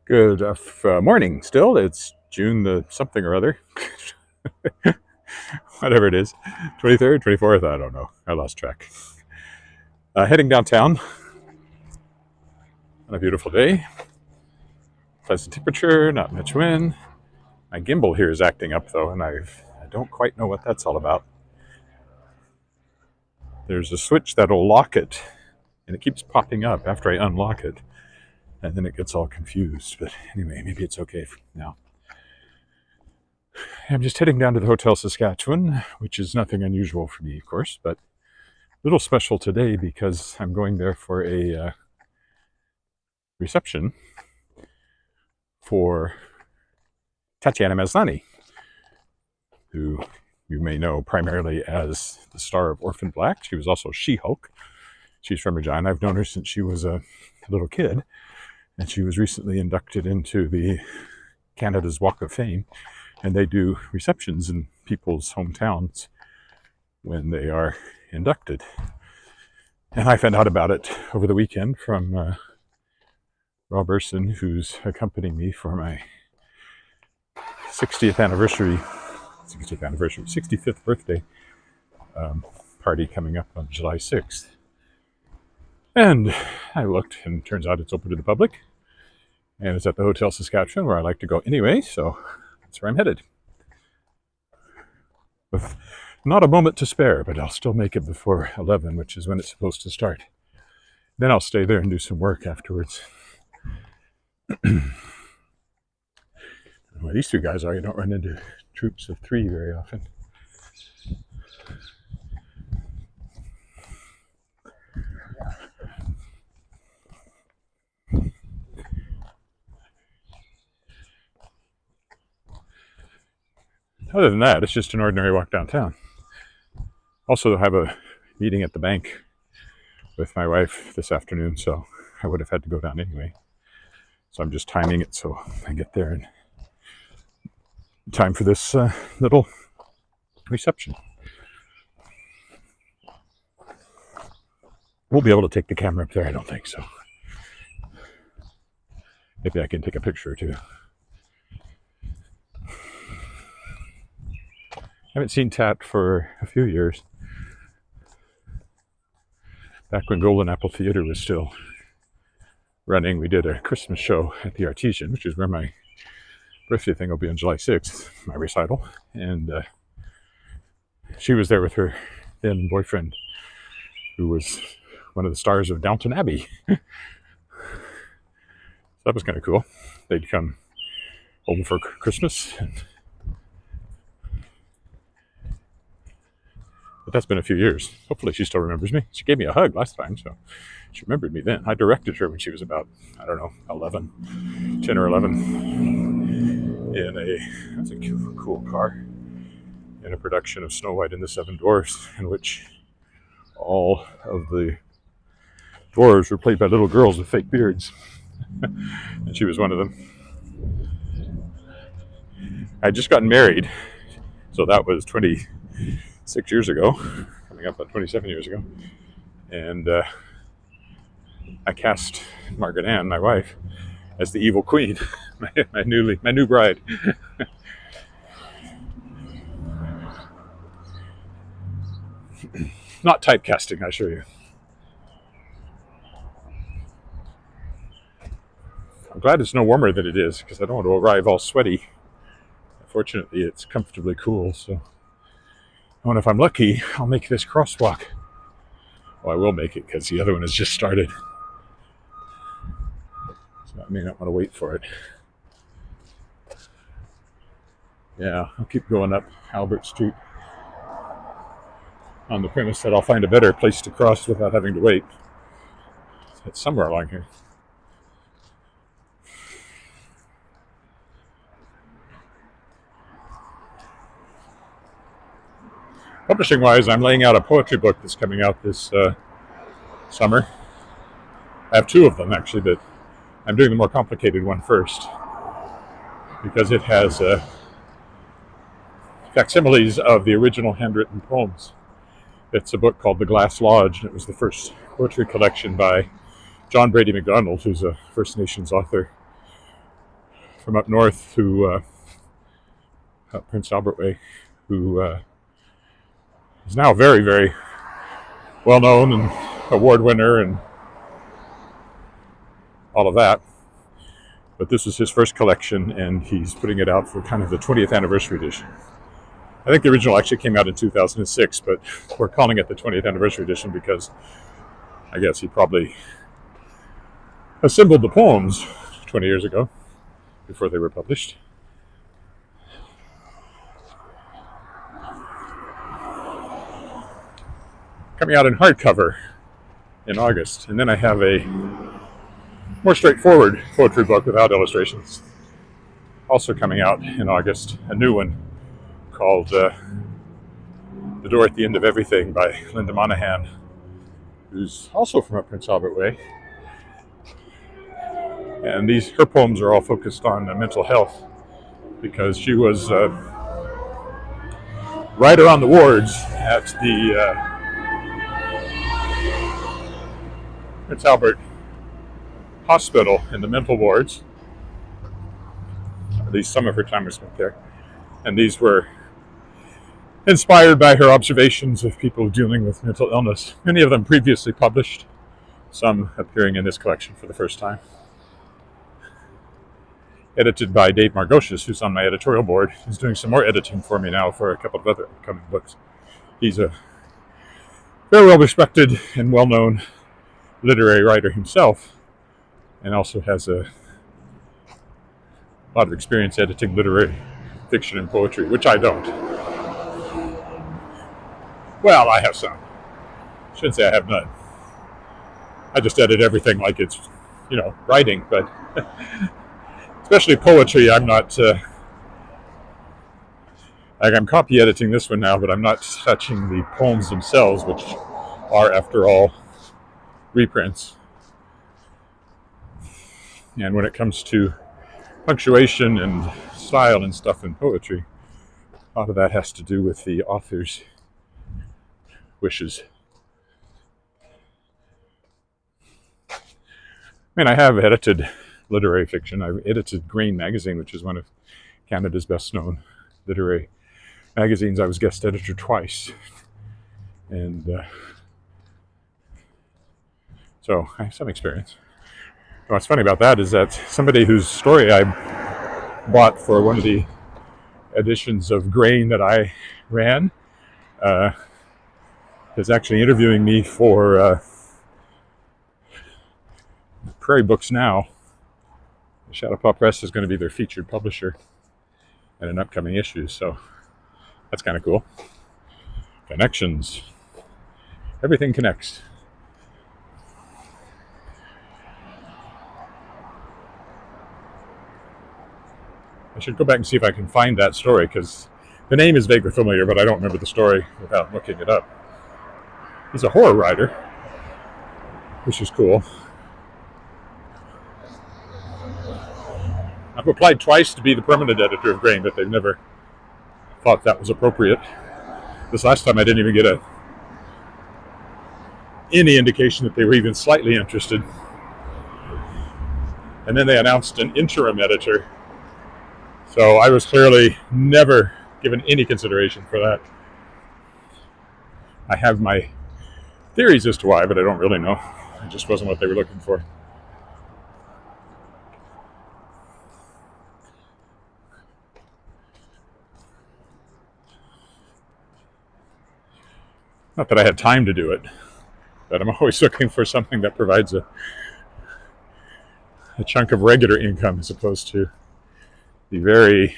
Good morning still. It's June the something or other. Whatever it is. 23rd, 24th, I don't know. I lost track. Heading downtown on a beautiful day. Pleasant temperature, not much wind. My gimbal here is acting up though, and I don't quite know what that's all about. There's a switch that'll lock it, and it keeps popping up after I unlock it, and then it gets all confused. But anyway, maybe it's okay for now. I'm just heading down to the Hotel Saskatchewan, which is nothing unusual for me, of course, but a little special today because I'm going there for a reception for Tatiana Maslany, who you may know primarily as the star of Orphan Black. She was also She-Hulk. She's from Regina. I've known her since she was a little kid, and she was recently inducted into the Canada's Walk of Fame, and they do receptions in people's hometowns when they are inducted. And I found out about it over the weekend from Rob Urson, who's accompanying me for my 65th birthday party coming up on July 6th. And I looked, and it turns out it's open to the public. And it's at the Hotel Saskatchewan, where I like to go anyway, so that's where I'm headed. With not a moment to spare, but I'll still make it before 11, which is when it's supposed to start. Then I'll stay there and do some work afterwards. Well, these two guys are, you don't run into troops of three very often. Other than that, it's just an ordinary walk downtown. Also, I have a meeting at the bank with my wife this afternoon, so I would have had to go down anyway. So I'm just timing it so I get there in time for this little reception. Won't be able to take the camera up there, I don't think so. Maybe I can take a picture or two. I haven't seen Tat for a few years. Back when Golden Apple Theatre was still running, we did a Christmas show at the Artesian, which is where my birthday thing will be on July 6th, my recital. And she was there with her then boyfriend, who was one of the stars of Downton Abbey. So that was kind of cool. They'd come over for Christmas. But that's been a few years. Hopefully she still remembers me. She gave me a hug last time, so she remembered me then. I directed her when she was about, 10 or 11, that's a cool car, in a production of Snow White and the Seven Dwarfs, in which all of the dwarves were played by little girls with fake beards. And she was one of them. I'd just gotten married, so that was 26 years ago, coming up on 27 years ago. And I cast Margaret Ann, my wife, as the evil queen, my new bride. Not typecasting, I assure you. I'm glad it's no warmer than it is, because I don't want to arrive all sweaty. Fortunately, it's comfortably cool, so and if I'm lucky, I'll make this crosswalk. Well, I will make it, because the other one has just started. So I may not want to wait for it. Yeah, I'll keep going up Albert Street on the premise that I'll find a better place to cross without having to wait. It's somewhere along here. Publishing-wise, I'm laying out a poetry book that's coming out this summer. I have two of them, actually, but I'm doing the more complicated one first, because it has facsimiles of the original handwritten poems. It's a book called The Glass Lodge, and it was the first poetry collection by John Brady MacDonald, who's a First Nations author, from up north who, up Prince Albert Way, who is now very, very well known and award winner and all of that. But this was his first collection, and he's putting it out for kind of the 20th anniversary edition. I think the original actually came out in 2006, but we're calling it the 20th anniversary edition because I guess he probably assembled the poems 20 years ago before they were published. Coming out in hardcover in August. And then I have a more straightforward poetry book without illustrations, also coming out in August, a new one called The Door at the End of Everything by Linda Monahan, who's also from up Prince Albert Way. And her poems are all focused on mental health because she was right around the wards at the Prince Albert Hospital in the mental wards. At least some of her time was spent there. And these were inspired by her observations of people dealing with mental illness, many of them previously published, some appearing in this collection for the first time. Edited by Dave Margocius, who's on my editorial board. He's doing some more editing for me now for a couple of other upcoming books. He's a very well-respected and well-known literary writer himself, and also has a lot of experience editing literary fiction and poetry, which I don't. Well, I have some. Shouldn't say I have none. I just edit everything like it's, writing, but especially poetry, I'm not, I'm copy editing this one now, but I'm not touching the poems themselves, which are, after all, reprints. And when it comes to punctuation and style and stuff in poetry, a lot of that has to do with the author's wishes. I mean, I have edited literary fiction. I've edited Grain magazine, which is one of Canada's best known literary magazines. I was guest editor twice. And so I have some experience. What's funny about that is that somebody whose story I bought for one of the editions of Grain that I ran is actually interviewing me for Prairie Books now. Shadowpaw Press is going to be their featured publisher in an upcoming issue, so that's kind of cool. Connections. Everything connects. I should go back and see if I can find that story, because the name is vaguely familiar, but I don't remember the story without looking it up. He's a horror writer, which is cool. I've applied twice to be the permanent editor of Grain, but they've never thought that was appropriate. This last time I didn't even get any indication that they were even slightly interested. And then they announced an interim editor. So I was clearly never given any consideration for that. I have my theories as to why, but I don't really know. It just wasn't what they were looking for. Not that I have time to do it, but I'm always looking for something that provides a chunk of regular income as opposed to the very,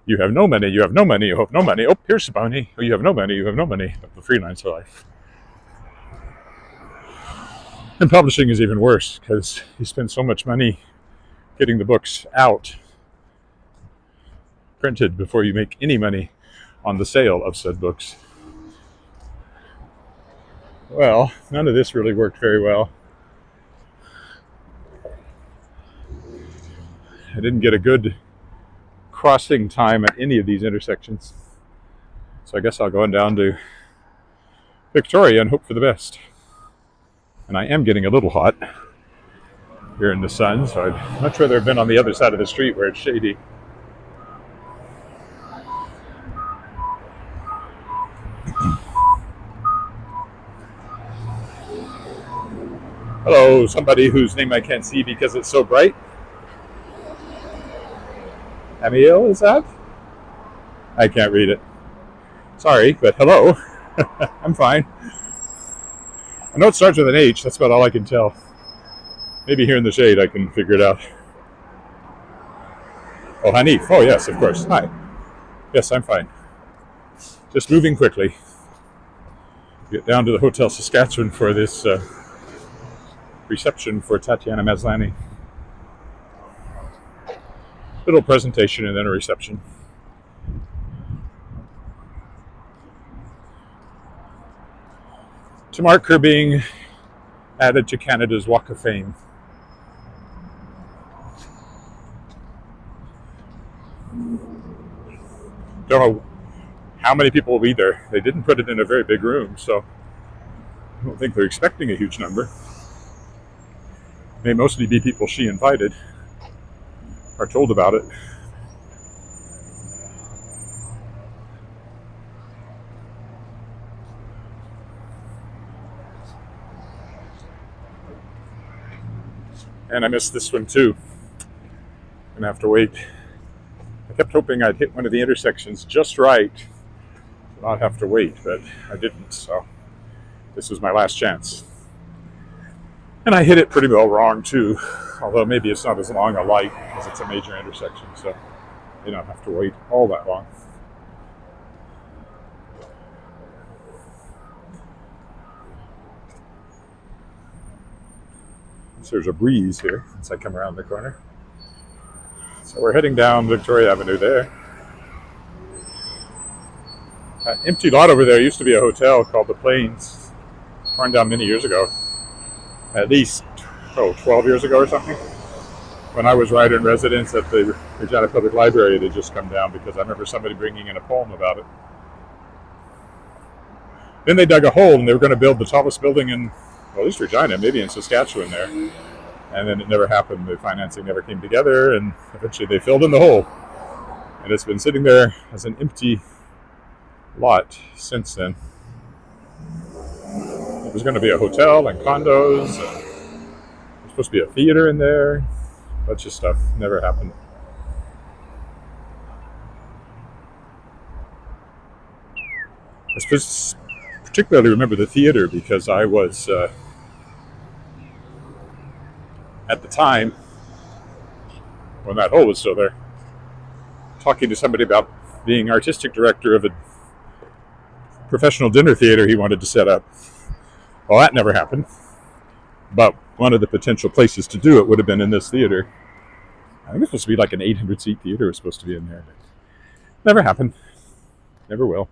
you have no money, you have no money, you have no money, oh, here's some money, oh, you have no money, you have no money, of the freelancer life. And publishing is even worse because you spend so much money getting the books out, printed, before you make any money on the sale of said books. Well, none of this really worked very well. I didn't get a good crossing time at any of these intersections. So I guess I'll go on down to Victoria and hope for the best. And I am getting a little hot. here in the sun, so I'd much rather have been on the other side of the street where it's shady. Hello, somebody whose name I can't see because it's so bright. Amiel, is that? I can't read it. Sorry, but hello. I'm fine. I know it starts with an H, that's about all I can tell. Maybe here in the shade I can figure it out. Oh, Hanif. Oh, yes, of course. Hi. Yes, I'm fine. Just moving quickly. Get down to the Hotel Saskatchewan for this reception for Tatiana Maslany. Little presentation and then a reception. To mark her being added to Canada's Walk of Fame. Don't know how many people will be there. They didn't put it in a very big room, so I don't think they're expecting a huge number. It may mostly be people she invited or told about it. And I missed this one too. I'm gonna have to wait. I kept hoping I'd hit one of the intersections just right to not have to wait, but I didn't, so this was my last chance. And I hit it pretty well wrong too, although maybe it's not as long a light because it's a major intersection, so you don't have to wait all that long. So there's a breeze here as I come around the corner. So we're heading down Victoria Avenue there. That empty lot over there used to be a hotel called the Plains. It was torn down many years ago. At least, 12 years ago or something. When I was writer in residence at the Regina Public Library, it had just come down because I remember somebody bringing in a poem about it. Then they dug a hole and they were going to build the tallest building in, well, at least Regina, maybe in Saskatchewan there. And then it never happened. The financing never came together, and eventually they filled in the hole. And it's been sitting there as an empty lot since then. It was going to be a hotel and condos. And there was supposed to be a theater in there. A bunch of stuff. Never happened. I particularly remember the theater because I was... at the time, when that hole was still there, talking to somebody about being artistic director of a professional dinner theater he wanted to set up. Well, that never happened. But one of the potential places to do it would have been in this theater. I think it's supposed to be like an 800-seat theater was supposed to be in there. But never happened. Never will.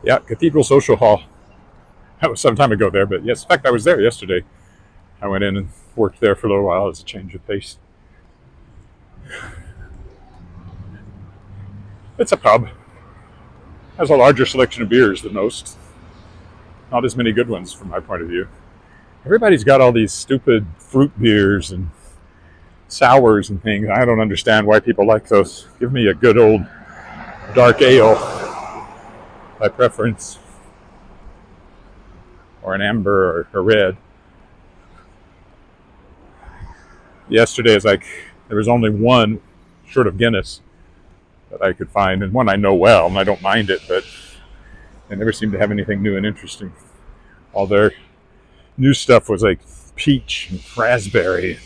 Yeah, Cathedral Social Hall. That was some time ago there, but yes, in fact, I was there yesterday. I went in and worked there for a little while as a change of pace. It's a pub. Has a larger selection of beers than most. Not as many good ones from my point of view. Everybody's got all these stupid fruit beers and sours and things. I don't understand why people like those. Give me a good old dark ale by preference, or an amber or a red. Yesterday, it's like there was only one short of Guinness that I could find, and one I know well, and I don't mind it, but they never seemed to have anything new and interesting. All their new stuff was like peach and raspberry,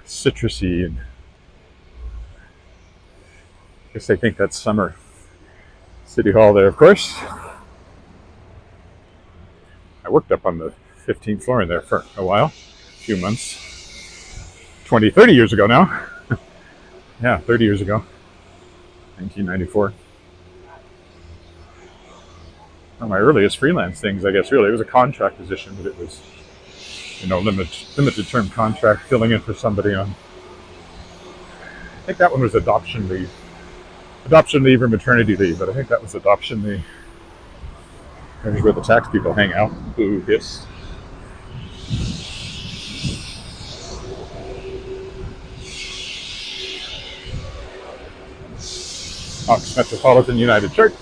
citrusy, and I guess they think that's summer. City Hall there, of course. I worked up on the 15th floor in there for a while, a few months. 30 years ago now. Yeah, 30 years ago. 1994. One of my earliest freelance things, I guess, really. It was a contract position, but it was limited term contract, filling in for somebody on. I think that one was adoption leave or maternity leave, but I think that was adoption leave. There's where the tax people hang out. Boo hiss. Ox Metropolitan United Church.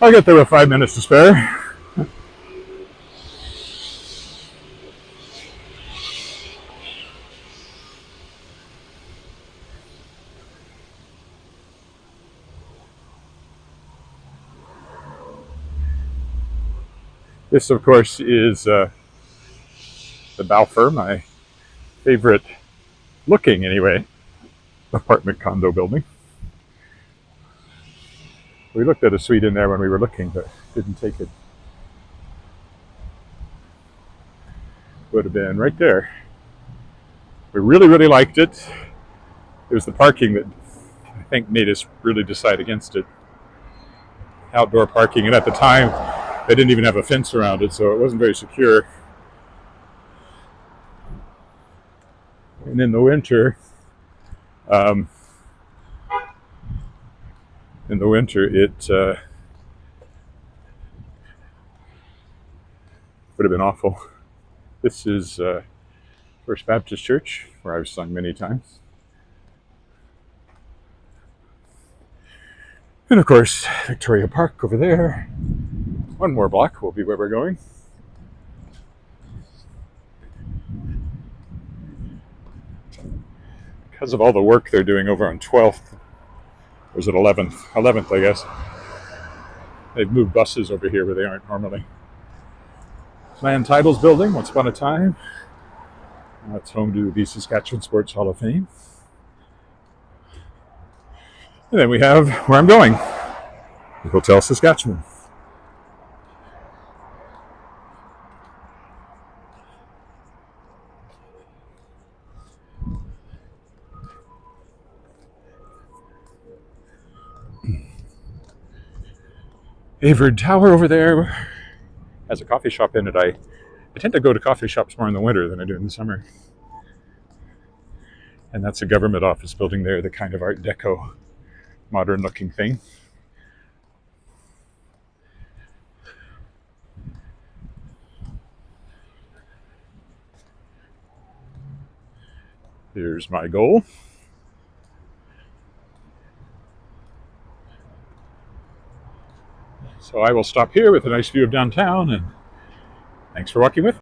I'll get there with 5 minutes to spare. This, of course, is the Balfour, my favorite looking, anyway, apartment condo building. We looked at a suite in there when we were looking, but didn't take it. Would have been right there. We really, really liked it. It was the parking that I think made us really decide against it. Outdoor parking, and at the time, they didn't even have a fence around it, so it wasn't very secure. And in the winter, it would have been awful. This is First Baptist Church, where I've sung many times. And of course, Victoria Park over there. One more block will be where we're going. Because of all the work they're doing over on 12th, or is it 11th? 11th, I guess. They've moved buses over here where they aren't normally. Land Titles Building, once upon a time. It's home to the Saskatchewan Sports Hall of Fame. And then we have where I'm going, the Hotel Saskatchewan. Edward Tower over there has a coffee shop in it. I tend to go to coffee shops more in the winter than I do in the summer. And that's a government office building there, the kind of Art Deco, modern looking thing. Here's my goal. So I will stop here with a nice view of downtown, and thanks for walking with me.